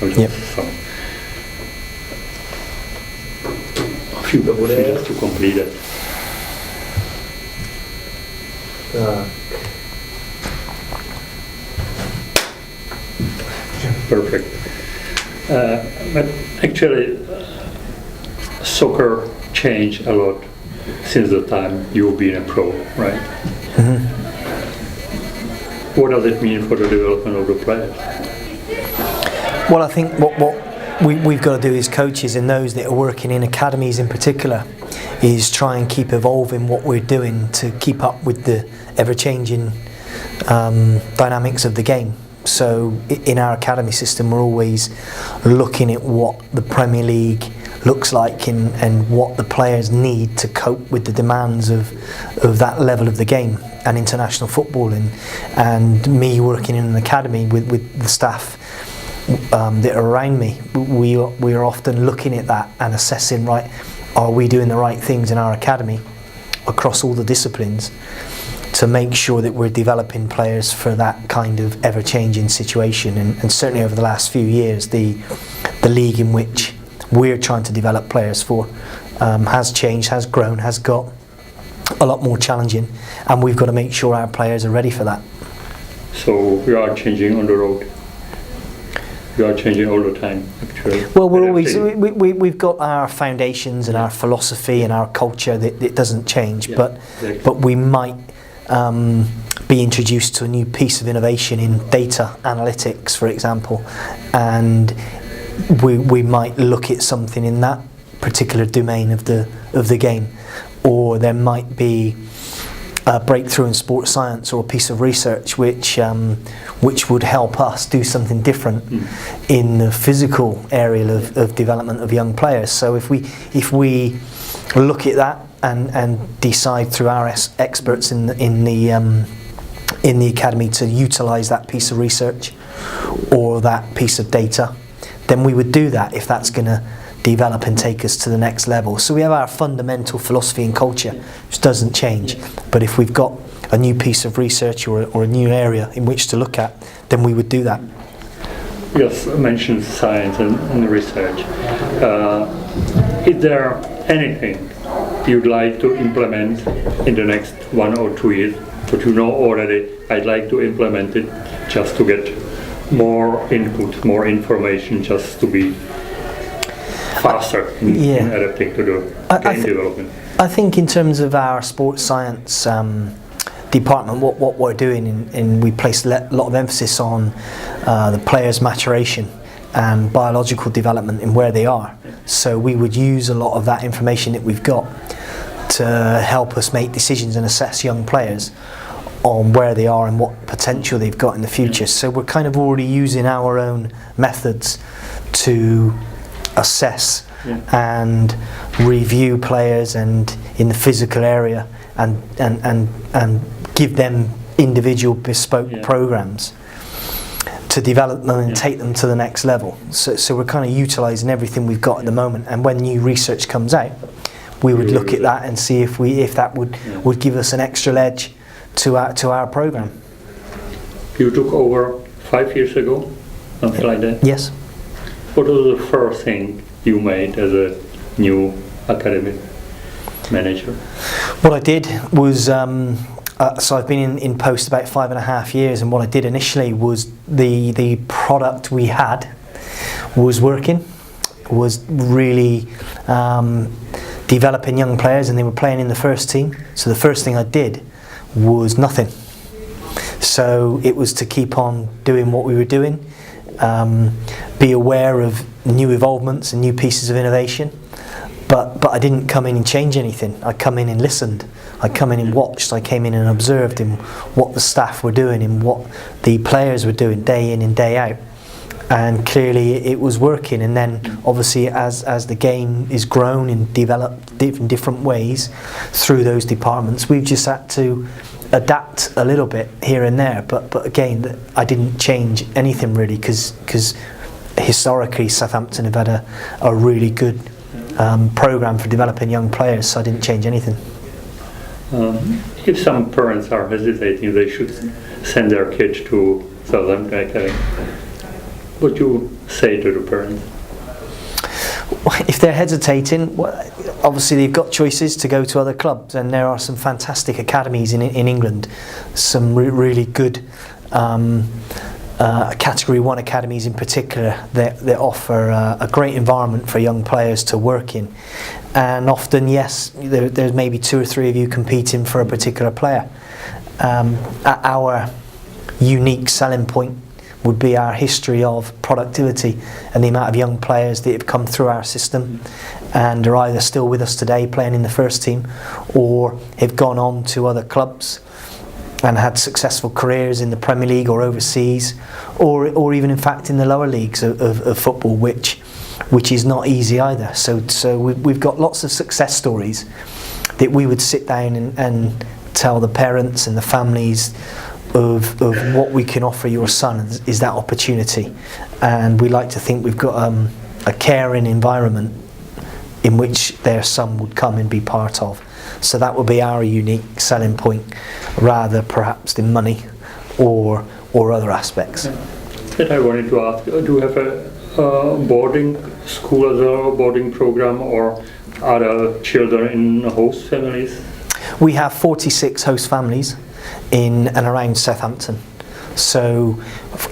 Yep. A few just to complete it. Perfect. But actually, soccer changed a lot since the time you've been a pro, right? Mm-hmm. What does it mean for the development of the players? Well, I think what we've got to do as coaches and those that are working in academies in particular is try and keep evolving what we're doing to keep up with the ever-changing dynamics of the game. So in our academy system, we're always looking at what the Premier League looks like and what the players need to cope with the demands of that level of the game and international football. And me working in an academy with the staff that are around me, we are often looking at that and assessing, right, are we doing the right things in our academy across all the disciplines to make sure that we're developing players for that kind of ever-changing situation. And certainly over the last few years, the league in which we're trying to develop players for has changed, has grown, has got a lot more challenging, and we've got to make sure our players are ready for that. So we are changing on the road. We are changing all the time, actually. Well, we've got our foundations and our philosophy and our culture that it doesn't change, but we might be introduced to a new piece of innovation in data analytics, for example, and we might look at something in that particular domain of the game, or there might be a breakthrough in sports science or a piece of research which would help us do something different in the physical area of development of young players. So if we look at that and decide through our experts in the academy to utilise that piece of research or that piece of data, then we would do that if that's going to develop and take us to the next level. So we have our fundamental philosophy and culture, which doesn't change. But if we've got a new piece of research or a new area in which to look at, then we would do that. You just mentioned science and research. Is there anything you'd like to implement in the next 1 or 2 years? But you know already, I'd like to implement it just to get more input, more information, just to be faster in adapting to the game development. I think in terms of our sports science department, what we're doing, and we place a lot of emphasis on the players' maturation and biological development and where they are. So we would use a lot of that information that we've got to help us make decisions and assess young players on where they are and what potential they've got in the future. So we're kind of already using our own methods to assess and review players and in the physical area and give them individual bespoke programs to develop them and take them to the next level. So we're kind of utilising everything we've got at the moment, and when new research comes out, we would look at that and see if that would give us an extra edge to our program. You took over 5 years ago, something like that? Yes. What was the first thing you made as a new academic manager? What I did was, so I've been in post about 5.5 years, and what I did initially was the product we had was working, was really developing young players, and they were playing in the first team. So the first thing I did was nothing. So it was to keep on doing what we were doing, be aware of new evolvements and new pieces of innovation, but I didn't come in and change anything. I come in and listened. I come in and watched. I came in and observed in what the staff were doing and what the players were doing day in and day out, and clearly it was working. And then obviously as the game is grown and developed in different ways through those departments, we've just had to adapt a little bit here and there, but again, I didn't change anything really, because historically Southampton have had a really good programme for developing young players, so I didn't change anything. If some parents are hesitating, they should send their kids to Southampton Academy. what you say to the parents? If they're hesitating, well, obviously they've got choices to go to other clubs, and there are some fantastic academies in England, some really good Category 1 academies in particular that offer a great environment for young players to work in. And often, yes, there's maybe 2 or 3 of you competing for a particular player. Our unique selling point would be our history of productivity and the amount of young players that have come through our system and are either still with us today playing in the first team, or have gone on to other clubs and had successful careers in the Premier League or overseas, or even in fact in the lower leagues of football, which is not easy either. So we've got lots of success stories that we would sit down and tell the parents and the families of what we can offer your son is that opportunity. And we like to think we've got a caring environment in which their son would come and be part of. So that would be our unique selling point, rather perhaps than money or other aspects. And I wanted to ask, do you have a boarding school as a boarding program, or are there children in host families? We have 46 host families in and around Southampton. So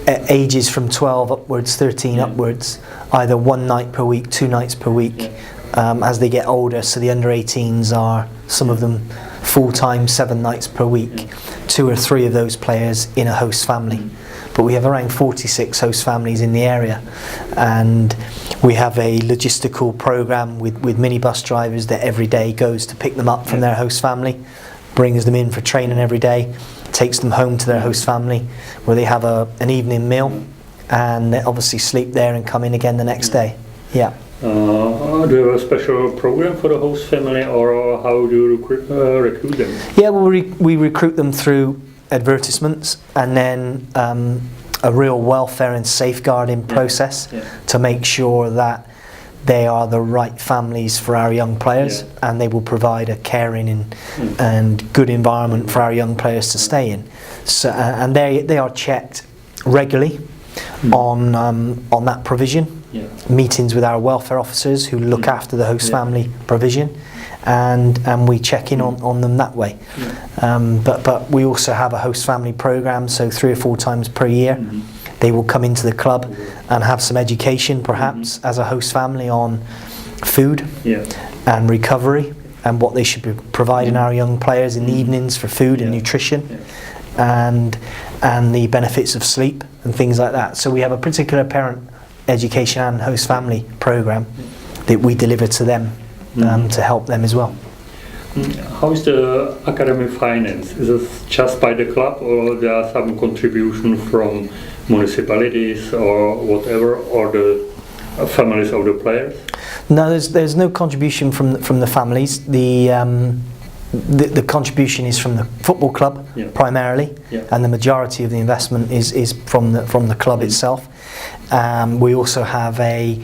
ages from 12 upwards, 13 upwards, either 1 night per week, 2 nights per week. As they get older, so the under 18s are, some of them, full-time 7 nights per week, 2 or 3 of those players in a host family. But we have around 46 host families in the area, and we have a logistical program with minibus drivers that every day goes to pick them up from their host family, brings them in for training every day, takes them home to their host family, where they have an evening meal, and they obviously sleep there and come in again the next day. Yeah. Do you have a special program for the host family, or how do you recruit them? Yeah, well, we recruit them through advertisements, and then a real welfare and safeguarding process to make sure that they are the right families for our young players, and they will provide a caring and good environment for our young players to stay in. So, and they are checked regularly on that provision. Meetings with our welfare officers who look after the host family provision, and we check in on them that way. But we also have a host family program, so 3 or 4 times per year they will come into the club and have some education, perhaps as a host family, on food and recovery, and what they should be providing our young players in the evenings for food and nutrition, and the benefits of sleep and things like that. So we have a particular parent education and host family program that we deliver to them to help them as well. How is the academy finance? Is it just by the club, or there are some contribution from municipalities or whatever, or the families of the players? No, there's no contribution from the families. The contribution is from the football club primarily, and the majority of the investment is from the club itself. We also have a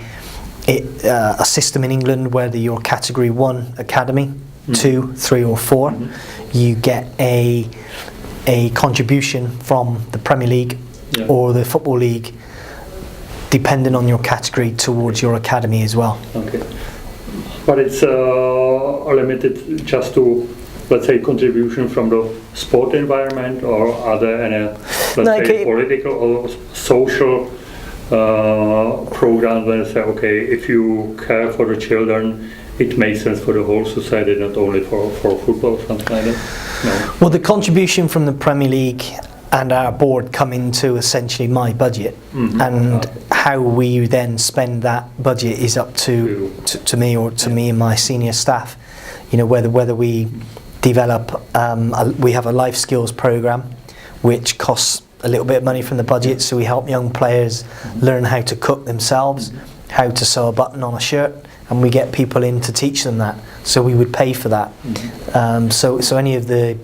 system in England where your Category 1 academy, 2, 3 or 4, you get a contribution from the Premier League or the Football League, depending on your category, towards your academy as well. Okay. But it's limited just to, let's say, contribution from the sport environment, or are there any, let's say, political or social programs that say, okay, if you care for the children, it makes sense for the whole society, not only for football, something like that? No. Well, the contribution from the Premier League and our board come into essentially my budget, and how we then spend that budget is up to me, or to me and my senior staff. You know, whether we develop, we have a life skills program which costs a little bit of money from the budget, so we help young players learn how to cook themselves, how to sew a button on a shirt, and we get people in to teach them that, so we would pay for that. So any of the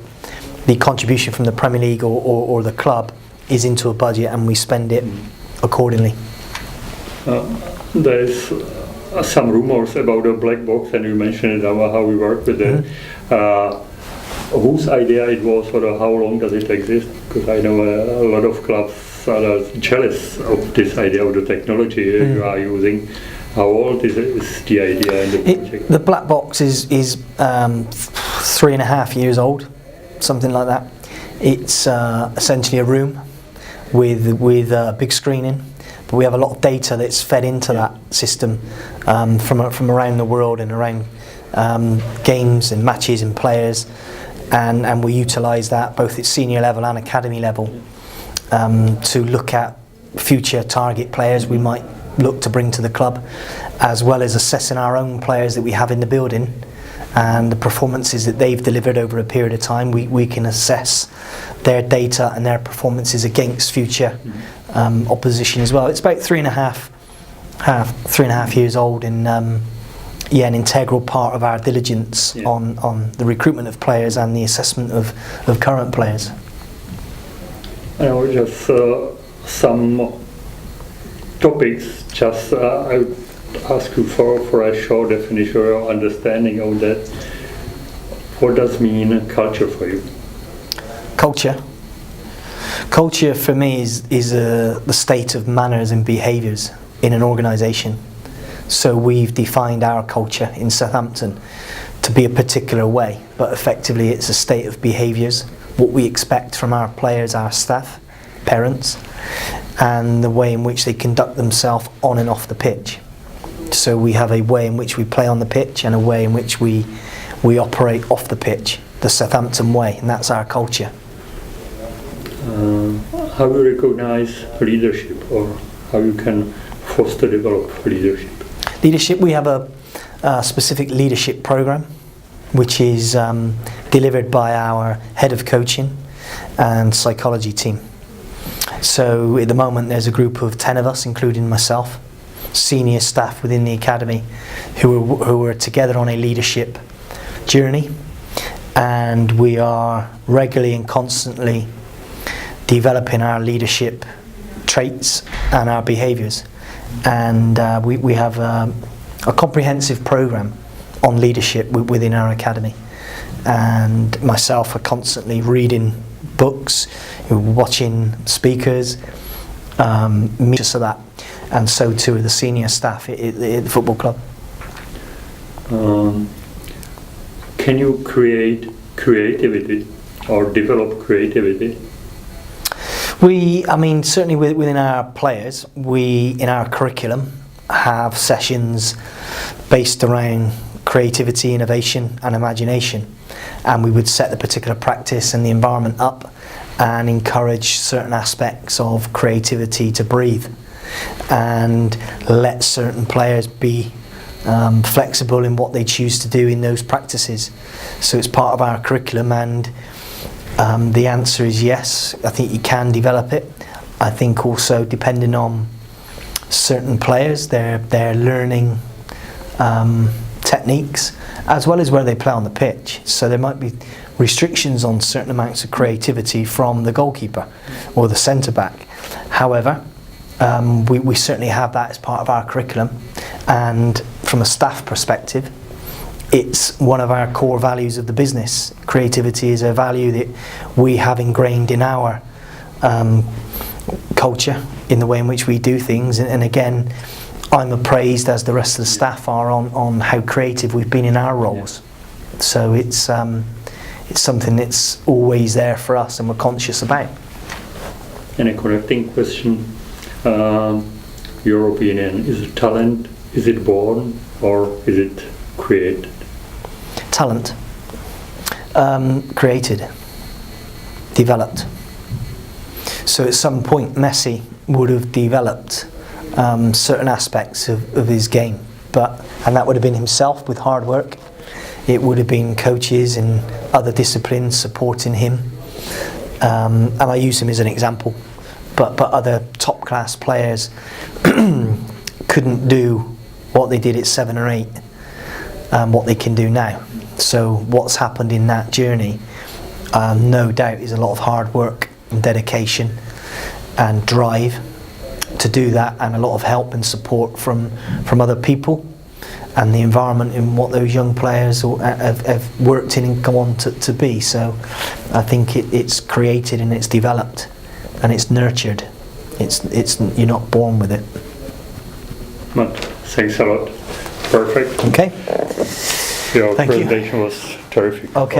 contribution from the Premier League or the club is into a budget, and we spend it accordingly. There's some rumors about the black box, and you mentioned how we work with it. Whose idea it was, or how long does it exist? Because I know a lot of clubs others jealous of this idea of the technology you are using. How old is the idea in the project? The black box is 3.5 years old, something like that. It's essentially a room with a big screen in, but we have a lot of data that's fed into that system from around the world and around games and matches and players, and we utilise that both at senior level and academy level to look at future target players we might look to bring to the club, as well as assessing our own players that we have in the building and the performances that they've delivered over a period of time. We can assess their data and their performances against future opposition as well. It's about 3.5 years old, and an integral part of our diligence on the recruitment of players and the assessment of current players. And just some topics, just I would ask you for a short definition or understanding of that. What does mean culture for you? Culture for me is the state of manners and behaviours in an organisation. So we've defined our culture in Southampton to be a particular way, but effectively it's a state of behaviours, what we expect from our players, our staff, parents, and the way in which they conduct themselves on and off the pitch. So we have a way in which we play on the pitch and a way in which we operate off the pitch, the Southampton way, and that's our culture. How you recognize leadership, or how you can foster, develop leadership? Leadership, we have a specific leadership program which is delivered by our head of coaching and psychology team. So at the moment there's a group of 10 of us, including myself, senior staff within the academy, who are together on a leadership journey, and we are regularly and constantly developing our leadership traits and our behaviours. And we have a comprehensive programme on leadership within our academy, and myself are constantly reading books, watching speakers, just of that, and so too are the senior staff at the football club. Can you create creativity or develop creativity? Certainly within our players, we in our curriculum have sessions based around creativity, innovation and imagination, and we would set the particular practice and the environment up and encourage certain aspects of creativity to breathe and let certain players be flexible in what they choose to do in those practices. So it's part of our curriculum, and the answer is yes, I think you can develop it. I think also depending on certain players, their learning techniques, as well as where they play on the pitch. So there might be restrictions on certain amounts of creativity from the goalkeeper or the centre back. However, we certainly have that as part of our curriculum, and from a staff perspective, it's one of our core values of the business. Creativity is a value that we have ingrained in our culture, in the way in which we do things, and again, I'm appraised, as the rest of the staff are, on how creative we've been in our roles. So it's something that's always there for us and we're conscious about. And a connecting question, your opinion, is it talent, is it born, or is it created? Talent, created, developed. So at some point Messi would have developed certain aspects of his game, and that would have been himself with hard work. It would have been coaches and other disciplines supporting him, and I use him as an example, but other top class players couldn't do what they did at 7 or 8, what they can do now. So what's happened in that journey, no doubt, is a lot of hard work and dedication and drive to do that, and a lot of help and support from other people and the environment in what those young players have worked in and come on to be. So I think it's created and it's developed and it's nurtured It's you're not born with it. But thanks a lot. Perfect. Okay. Your Thank you. presentation was terrific. Okay.